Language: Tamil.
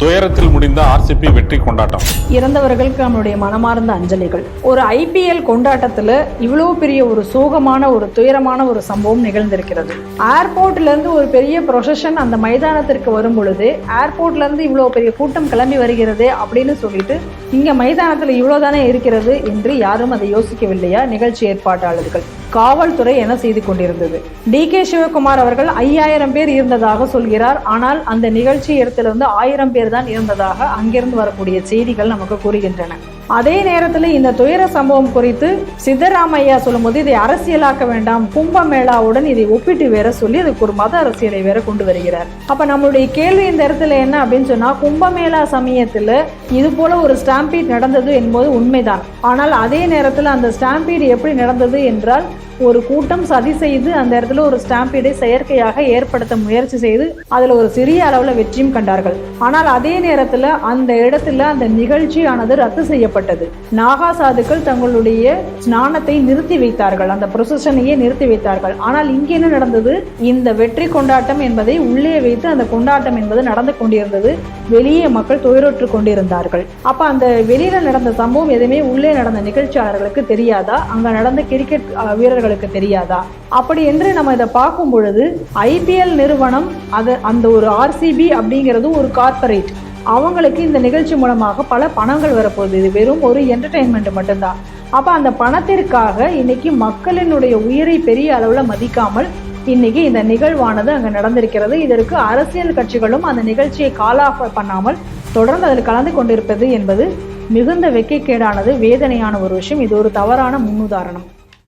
துயரத்தில் முடிந்த ஆர்சிபி வெற்றி கொண்டாட்டம். இறந்தவர்களுக்கு நம்மளுடைய மனமார்ந்த அஞ்சலிகள். ஒரு ஐபிஎல் கொண்டாட்டத்தில் இவ்வளோ பெரிய ஒரு சோகமான ஒரு துயரமான ஒரு சம்பவம் நிகழ்ந்திருக்கிறது. ஏர்போர்ட்ல இருந்து ஒரு பெரிய ப்ரொசஷன் அந்த மைதானத்திற்கு வரும் பொழுது ஏர்போர்ட்ல இருந்து இவ்வளோ பெரிய கூட்டம் கிளம்பி வருகிறது அப்படின்னு சொல்லிட்டு இங்க மைதானத்தில் இவ்வளோதானே இருக்கிறது என்று யாரும் அதை யோசிக்கவில்லையா? நிகழ்ச்சி ஏற்பாட்டாளர்கள், காவல்துறை என செய்து கொண்டிருந்தது. டி.கே. சிவகுமார் அவர்கள் 5000 பேர் இருந்ததாக சொல்கிறார். ஆனால் அந்த நிகழ்ச்சி இடத்துல வந்து 1000 பேர் தான் இருந்ததாக அங்கிருந்து வரக்கூடிய செய்திகள் நமக்கு கூறுகின்றன. அதே நேரத்தில் இந்த துயர சம்பவம் குறித்து சித்தராமையா சொல்லும்போது இதை அரசியலாக்க வேண்டாம், கும்பமேளாவுடன் இதை ஒப்பிட்டு வேற சொல்லி அதுக்கு ஒரு மத அரசியலை வேற கொண்டு வருகிறார். அப்ப நம்மளுடைய கேள்வி இந்த இடத்துல என்ன அப்படின்னு சொன்னா, கும்பமேளா சமயத்துல இது போல ஒரு ஸ்டாம்பீட் நடந்தது என்பது உண்மைதான். ஆனால் அதே நேரத்தில் அந்த ஸ்டாம்பீட் எப்படி நடந்தது என்றால், ஒரு கூட்டம் சதி செய்து அந்த இடத்துல ஒரு ஸ்டாம்பீடை செயற்கையாக ஏற்படுத்த முயற்சி செய்து அதில் ஒரு சிறிய அளவில் வெற்றியும் கண்டார்கள். ஆனால் அதே நேரத்தில் அந்த இடத்துல அந்த நிகழ்ச்சியானது ரத்து செய்யப்பட்டது. நாகா சாதுக்கள் தங்களுடைய ஸ்நானத்தை நிறுத்தி வைத்தார்கள், அந்த ப்ரொசஷனையே நிறுத்தி வைத்தார்கள். ஆனால் இங்கே என்ன நடந்தது? இந்த வெற்றி கொண்டாட்டம் என்பதை உள்ளே வைத்து அந்த கொண்டாட்டம் என்பது நடந்து கொண்டிருந்தது. வெளியே மக்கள் துயருற்று கொண்டிருந்தார்கள். அப்ப அந்த வெளியில நடந்த சம்பவம் எதுவுமே உள்ளே நடந்த நிகழ்ச்சியாளர்களுக்கு தெரியாதா? அங்க நடந்த கிரிக்கெட் வீரர்களுக்கு தெரியாதா? அப்படி என்று நம்ம இதை பார்க்கும் பொழுது ஐபிஎல் நிறுவனம் அந்த ஒரு ஆர்சிபி அப்படிங்கிறது ஒரு கார்பரேட், அவங்களுக்கு இந்த நிகழ்ச்சி மூலமாக பல பணங்கள் வரப்போகுது. இது வெறும் ஒரு என்டர்டெயின்மெண்ட் மட்டும்தான். அப்ப அந்த பணத்திற்காக இன்னைக்கு மக்களினுடைய உயிரை பெரிய அளவுல மதிக்காமல் இன்னைக்கு இந்த நிகழ்வானது அங்க நடந்திருக்கிறது. இதற்கு அரசியல் கட்சிகளும் அந்த நிகழ்ச்சியை கால் ஆஃப் பண்ணாமல் தொடர்ந்து அதில் கலந்து கொண்டிருப்பது என்பது மிகுந்த வெட்கக்கேடானது, வேதனையான ஒரு விஷயம். இது ஒரு தவறான முன்னுதாரணம்.